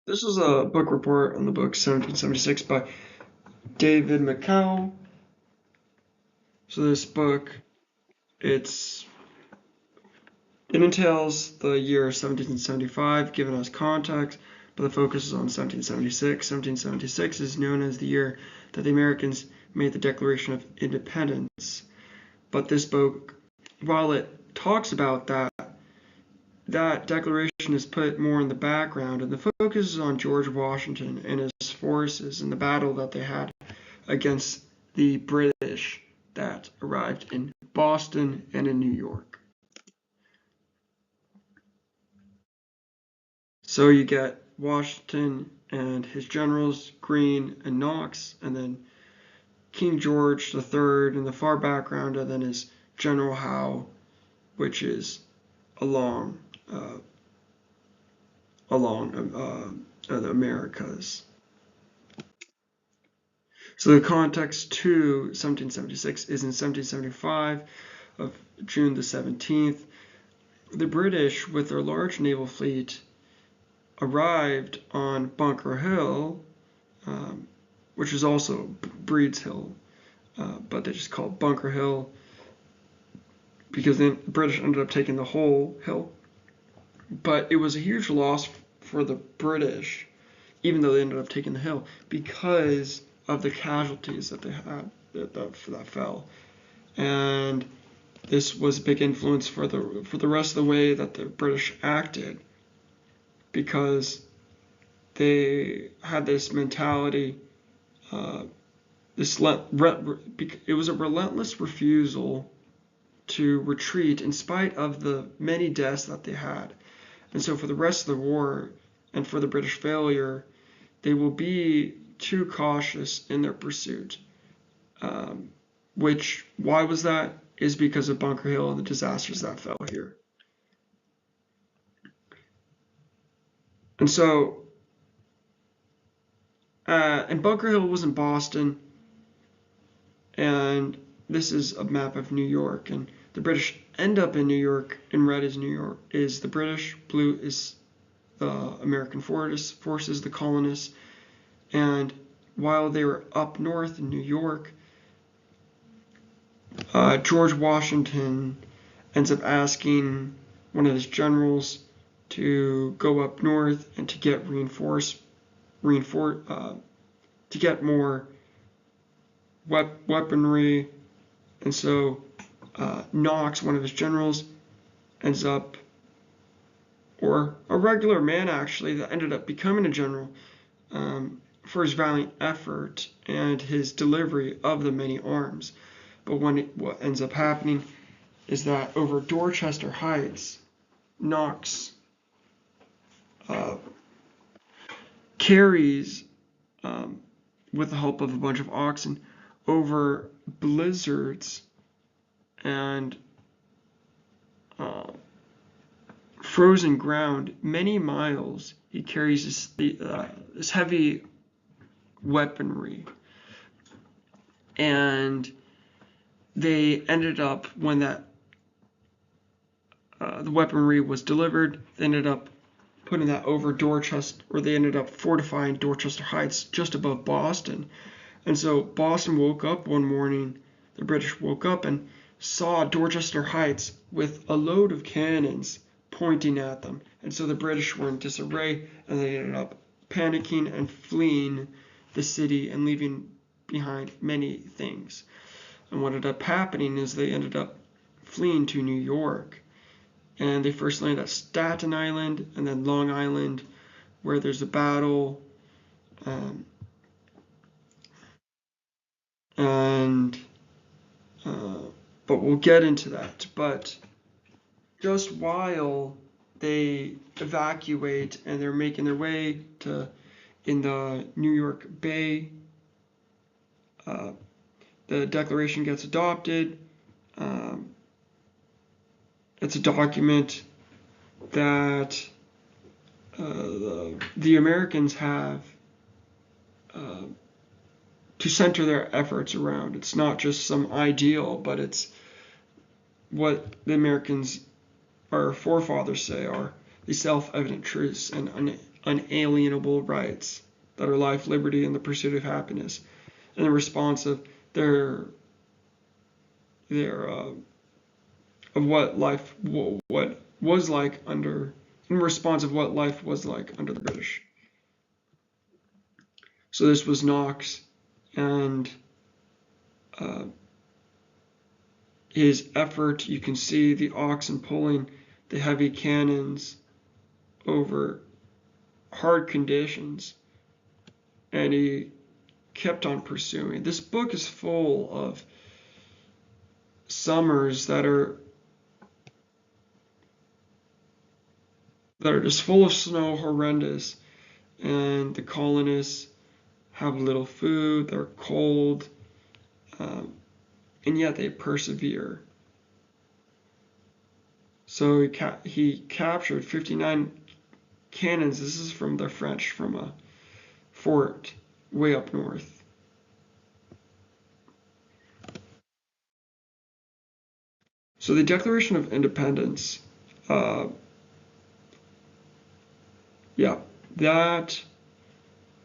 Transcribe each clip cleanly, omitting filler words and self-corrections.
This is a book report on the book 1776 by David Mccullough. So this book, it entails the year 1775, giving us context, but the focus is on 1776. 1776 is known as the year that the Americans made the Declaration of Independence. But this book, while it talks about that declaration is put more in the background, and the focus is on George Washington and his forces and the battle that they had against the British that arrived in Boston and in New York. So you get Washington and his generals, Greene and Knox, and then King George III in the far background, and then his General Howe, which is along the Americas. So the context to 1776 is in 1775 of June the 17th. The British, with their large naval fleet, arrived on Bunker Hill, which is also Breed's Hill, but they just call it Bunker Hill because the British ended up taking the whole hill. But it was a huge loss for the British, even though they ended up taking the hill, because of the casualties that they had that fell. And this was a big influence for the rest of the way that the British acted, because they had this mentality, it was a relentless refusal to retreat in spite of the many deaths that they had. And so for the rest of the war and for the British failure, they will be too cautious in their pursuit. Why was that? Is because of Bunker Hill and the disasters that fell here. And so, and Bunker Hill was in Boston, and this is a map of New York, and the British end up in New York. In red is New York, is the British, blue is the American forces, the colonists. And while they were up north in New York, George Washington ends up asking one of his generals to go up north and to get to get more weaponry. And so Knox, one of his generals, ends up, or a regular man actually, that ended up becoming a general, for his valiant effort and his delivery of the many arms. But what ends up happening is that over Dorchester Heights, Knox carries, with the help of a bunch of oxen, over blizzards and frozen ground many miles. He carries this heavy weaponry, and they ended up, when the weaponry was delivered, they ended up putting that over Dorchester, or they ended up fortifying Dorchester Heights just above Boston. And so Boston woke up one morning, the British woke up and saw Dorchester Heights with a load of cannons pointing at them. And so the British were in disarray, and they ended up panicking and fleeing the city and leaving behind many things. And what ended up happening is they ended up fleeing to New York. And they first landed at Staten Island and then Long Island, where there's a battle. But we'll get into that. But just while they evacuate and they're making their way in the New York Bay, the Declaration gets adopted. It's a document that the Americans have to center their efforts around. It's not just some ideal, but it's what the Americans, our forefathers, say are the self-evident truths and unalienable rights that are life, liberty, and the pursuit of happiness. In the response of of what life what was like under in response of what life was like under the British. So this was Knox and his effort. You can see the oxen pulling the heavy cannons over hard conditions, and he kept on pursuing. This book is full of summers that are just full of snow, horrendous, and the colonists have little food, they're cold, and yet they persevere. So he captured 59 cannons. This is from the French, from a fort way up north. So the Declaration of Independence,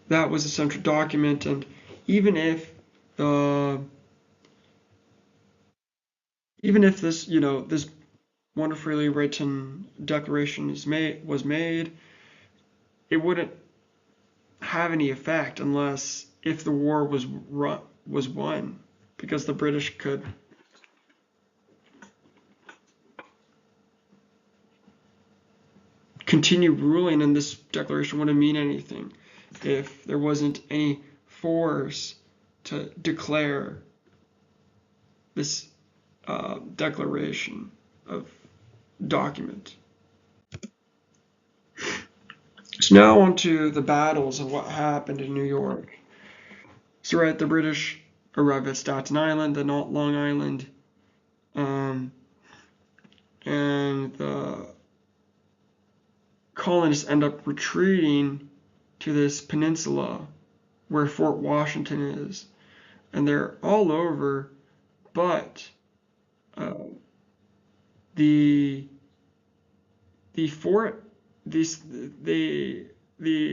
that was a central document, and even if this, this wonderfully written declaration was made, it wouldn't have any effect unless if the war was won, because the British could continue ruling, and this declaration wouldn't mean anything if there wasn't any force to declare this declaration of document. So now on to the battles of what happened in New York. So right, the British arrive at Staten Island, and not Long Island, and the colonists end up retreating to this peninsula where Fort Washington is, and they're all over, but the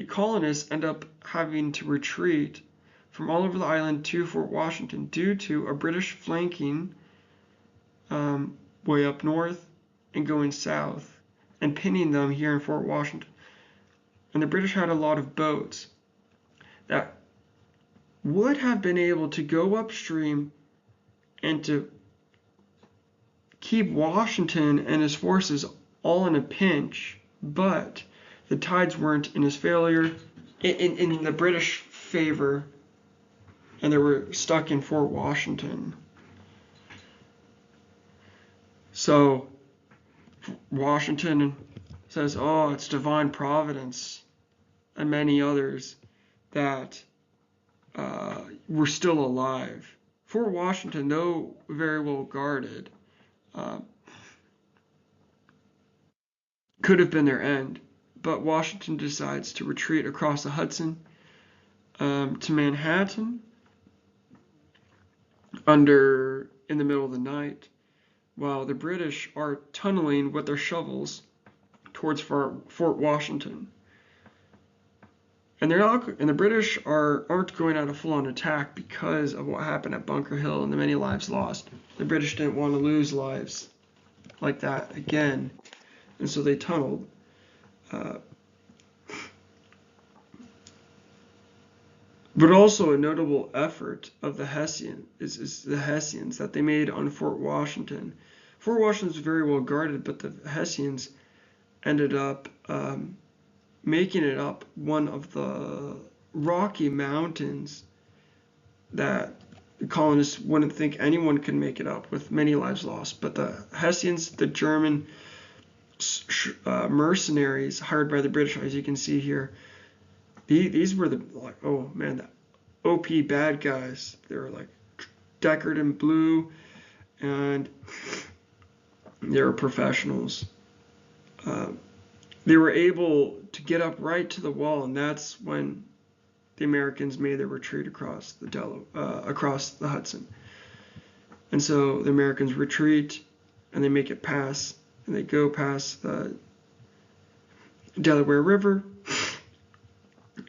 colonists end up having to retreat from all over the island to Fort Washington due to a British flanking way up north and going south and pinning them here in Fort Washington. And the British had a lot of boats that would have been able to go upstream and to keep Washington and his forces all in a pinch, but the tides weren't in his favor, in the British favor, and they were stuck in Fort Washington. So Washington says, oh, it's divine providence, and many others, that we're still alive. Fort Washington, though very well guarded, could have been their end, but Washington decides to retreat across the Hudson to Manhattan in the middle of the night, while the British are tunneling with their shovels towards Fort Washington. And the British aren't going on a full-on attack because of what happened at Bunker Hill and the many lives lost. The British didn't want to lose lives like that again, and so they tunneled. But also a notable effort of the Hessians is the Hessians that they made on Fort Washington. Fort Washington was very well guarded, but the Hessians ended up making it up one of the Rocky Mountains that the colonists wouldn't think anyone could make it up, with many lives lost. But the Hessians, the German mercenaries hired by the British, as you can see here, these were the OP bad guys. They were like decorated in blue, and they were professionals. They were able to get up right to the wall, and that's when the Americans made their retreat across the Hudson. And so the Americans retreat, and they make it past, and they go past the Delaware River,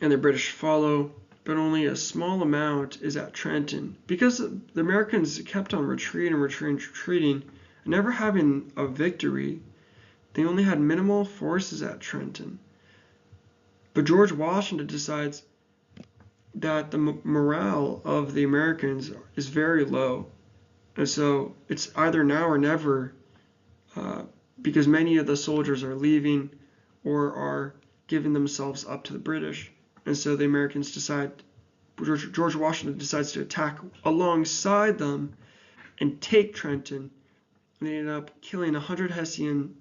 and the British follow, but only a small amount is at Trenton. Because the Americans kept on retreating, never having a victory, they only had minimal forces at Trenton. But George Washington decides that the morale of the Americans is very low. And so it's either now or never, because many of the soldiers are leaving or are giving themselves up to the British. And so the Americans George Washington decides to attack alongside them and take Trenton. And they ended up killing 100 Hessian,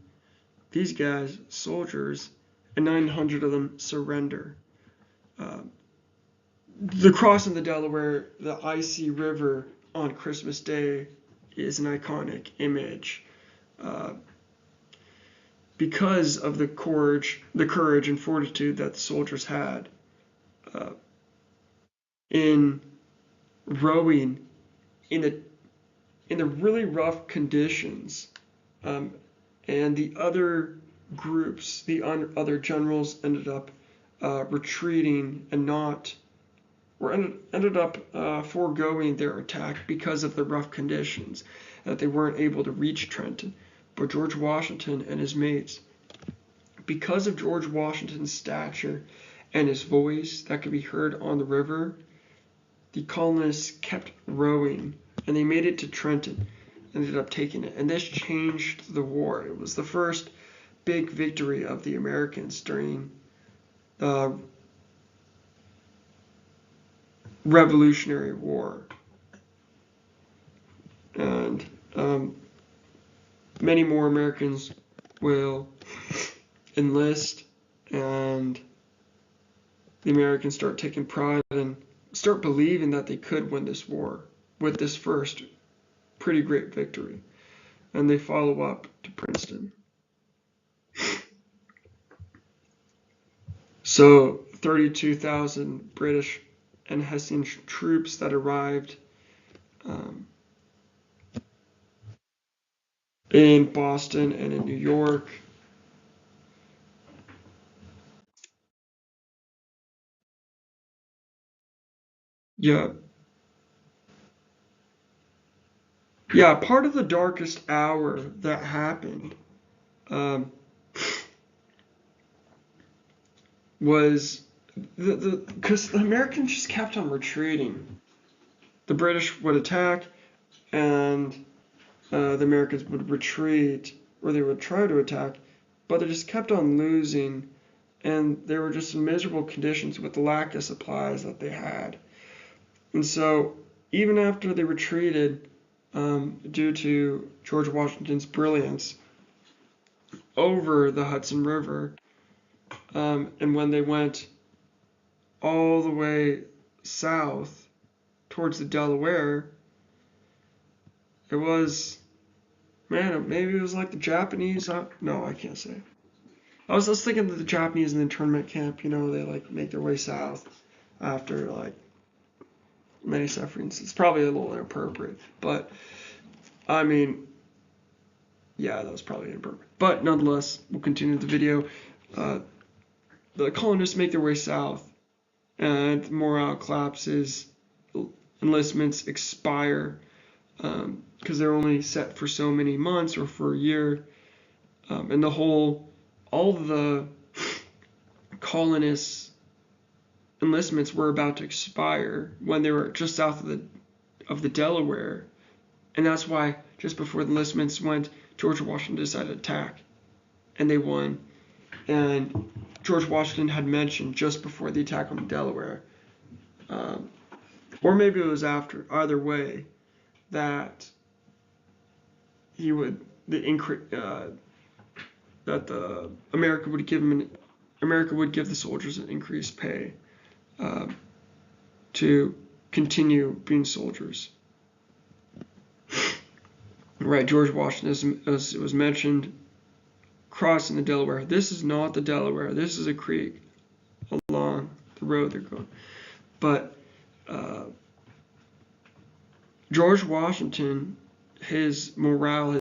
these guys, soldiers, and 900 of them surrender. The crossing the Delaware, the icy river on Christmas Day, is an iconic image because of the courage and fortitude that the soldiers had in rowing in the really rough conditions, and the other groups, the other generals, ended up retreating and ended up foregoing their attack because of the rough conditions, that they weren't able to reach Trenton. But George Washington and his mates, because of George Washington's stature and his voice that could be heard on the river, the colonists kept rowing, and they made it to Trenton, ended up taking it. And this changed the war. It was the first big victory of the Americans during the Revolutionary War. And many more Americans will enlist, and the Americans start taking pride and start believing that they could win this war with this first pretty great victory. And they follow up to Princeton. So 32,000 British and Hessian troops that arrived in Boston and in New York. Yeah, part of the darkest hour that happened was because the Americans just kept on retreating. The British would attack, and the Americans would retreat, or they would try to attack, but they just kept on losing, and they were just in miserable conditions with the lack of supplies that they had. And so even after they retreated, due to George Washington's brilliance over the Hudson River, and when they went all the way south towards the Delaware, it was, maybe it was like the Japanese. No, I can't say. I was just thinking that the Japanese in the internment camp, they like make their way south after like many sufferings. It's probably a little inappropriate, but I mean, yeah, that was probably inappropriate. But nonetheless, we'll continue the video. The colonists make their way south, and morale collapses. Enlistments expire because they're only set for so many months or for a year, and all the colonists' enlistments were about to expire when they were just south of the Delaware, and that's why just before the enlistments went, George Washington decided to attack, and they won. And George Washington had mentioned just before the attack on the Delaware, or maybe it was after, either way, that America would give the soldiers an increased pay to continue being soldiers. Right, George Washington, as it was mentioned, crossing the Delaware. This is not the Delaware. This is a creek along the road they're going. But George Washington, his morale,